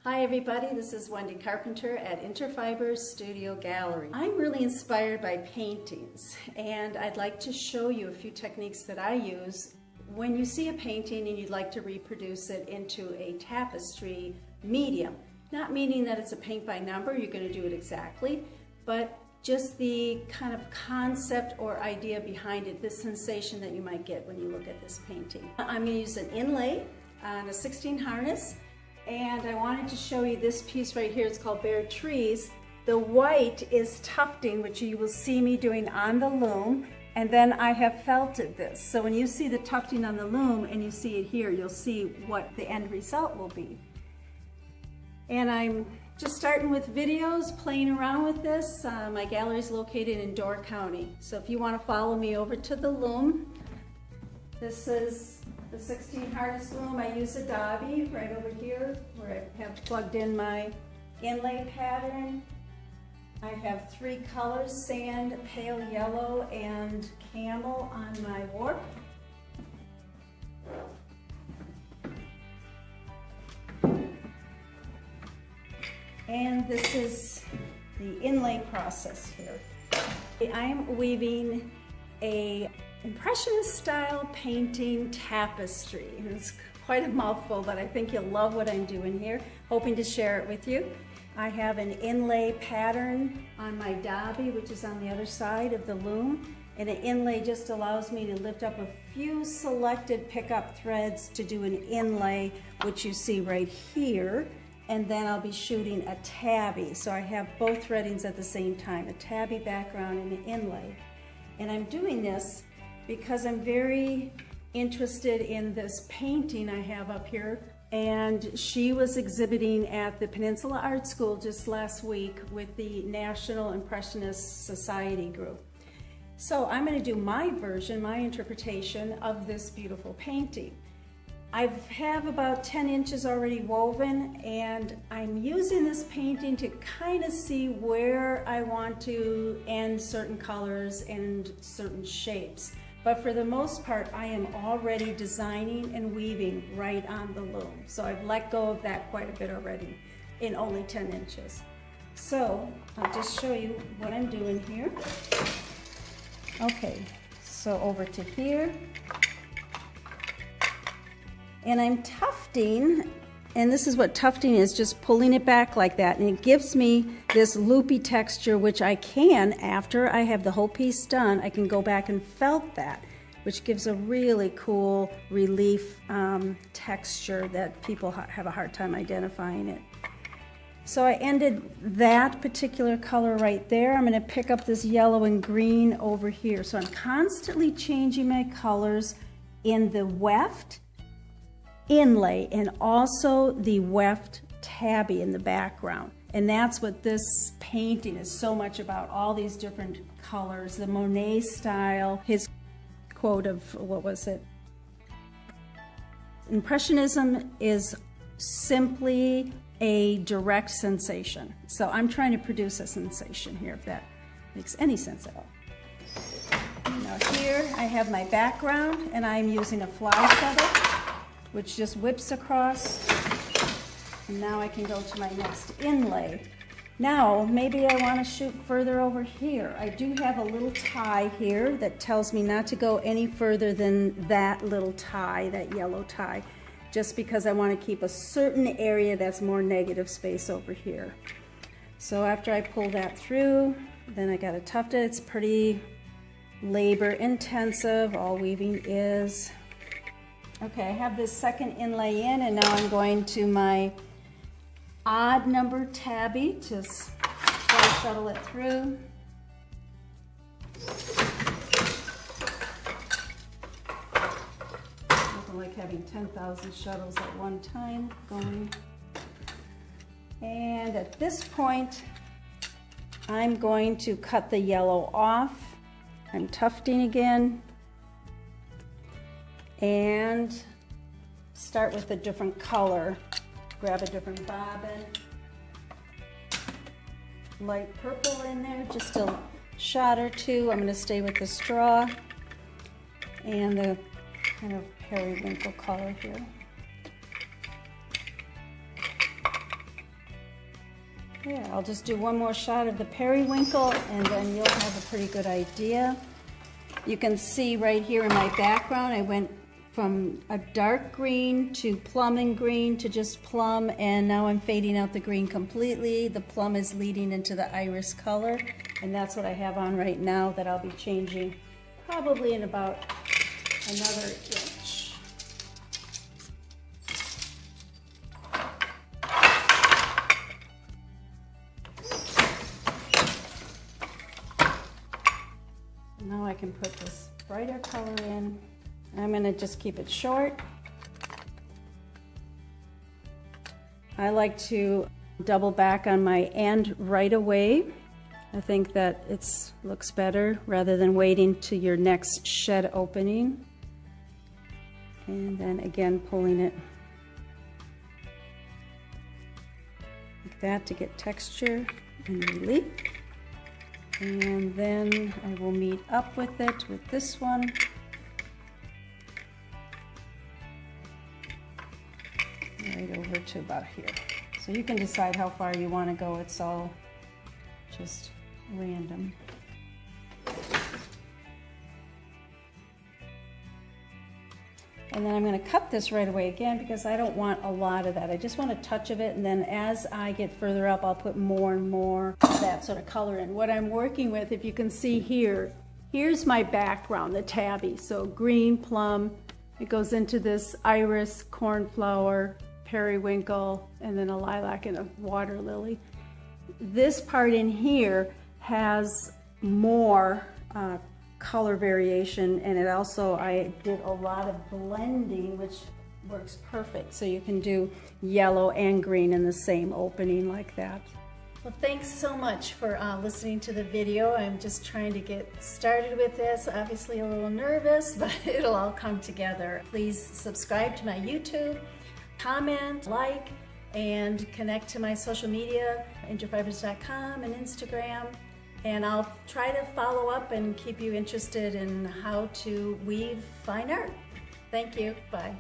Hi everybody, this is Wendy Carpenter at Interfibers Studio Gallery. I'm really inspired by paintings, and I'd like to show you a few techniques that I use when you see a painting and you'd like to reproduce it into a tapestry medium. Not meaning that it's a paint by number, you're going to do it exactly, but just the kind of concept or idea behind it, this sensation that you might get when you look at this painting. I'm going to use an inlay on a 16 harness. And I wanted to show you this piece right here. It's called Bare Trees. The white is tufting, which you will see me doing on the loom. And then I have felted this. So when you see the tufting on the loom and you see it here, you'll see what the end result will be. And I'm just starting with videos, playing around with this. My gallery is located in Door County. So if you want to follow me over to the loom, this is the 16 harness loom. I use a Dobby right over here where I have plugged in my Inlay Pattern. I have 3 colors, sand, pale yellow, and camel on my warp. And this is the inlay process here. I'm weaving a Impressionist style painting tapestry. And it's quite a mouthful, but I think you'll love what I'm doing here. Hoping to share it with you. I have an inlay pattern on my Dobby, which is on the other side of the loom. And an inlay just allows me to lift up a few selected pickup threads to do an inlay, which you see right here. And then I'll be shooting a tabby. So I have both threadings at the same time, a tabby background and an inlay. And I'm doing this because I'm very interested in this painting I have up here. And she was exhibiting at the Peninsula Art School just last week with the National Impressionist Society group. So I'm going to do my version, my interpretation of this beautiful painting. I have about 10 inches already woven, and I'm using this painting to kind of see where I want to end certain colors and certain shapes. But for the most part, I am already designing and weaving right on the loom. So I've let go of that quite a bit already in only 10 inches. So I'll just show you what I'm doing here. Okay, so over to here. And I'm tufting, and this is what tufting is, just pulling it back like that. And it gives me this loopy texture, which I can, after I have the whole piece done, I can go back and felt that, which gives a really cool relief texture that people have a hard time identifying it. So I ended that particular color right there. I'm going to pick up this yellow and green over here. So I'm constantly changing my colors in the weft, inlay, and also the weft tabby in the background. And that's what this painting is so much about, all these different colors, the Monet style. His quote of, what was it? Impressionism is simply a direct sensation. So I'm trying to produce a sensation here, if that makes any sense at all. Now here I have my background, and I'm using a fly feather, which just whips across. And now I can go to my next inlay. Now, maybe I want to shoot further over here. I do have a little tie here that tells me not to go any further than that little tie, that yellow tie, just because I want to keep a certain area that's more negative space over here. So after I pull that through, then I got to tuft it. It's pretty labor intensive, all weaving is. Okay, I have this second inlay in, and now I'm going to my odd number tabby to shuttle it through. Nothing like having 10,000 shuttles at one time going. And at this point, I'm going to cut the yellow off. I'm tufting again. And start with a different color. Grab a different bobbin. Light purple in there, just a shot or two. I'm going to stay with the straw and the kind of periwinkle color here. Yeah, I'll just do one more shot of the periwinkle and then you'll have a pretty good idea. You can see right here in my background, I went from a dark green to plum and green to just plum, and now I'm fading out the green completely. The plum is leading into the iris color, and that's what I have on right now that I'll be changing probably in about another inch. Now I can put this brighter color in. I'm going to just keep it short. I like to double back on my "and" right away. I think that it looks better rather than waiting to your next shed opening. And then again pulling it like that to get texture and relief. And then I will meet up with it with this one. Right over to about here. So you can decide how far you want to go. It's all just random. And then I'm going to cut this right away again because I don't want a lot of that. I just want a touch of it, and then as I get further up, I'll put more and more of that sort of color in. What I'm working with, if you can see here, here's my background, the tabby. So green, plum, it goes into this iris, cornflower, periwinkle, and then a lilac and a water lily. This part in here has more color variation, and it also, I did a lot of blending, which works perfect. So you can do yellow and green in the same opening like that. Well, thanks so much for listening to the video. I'm just trying to get started with this. Obviously a little nervous, but it'll all come together. Please subscribe to my YouTube, comment, like, and connect to my social media, interfibers.com and Instagram. And I'll try to follow up and keep you interested in how to weave fine art. Thank you. Bye.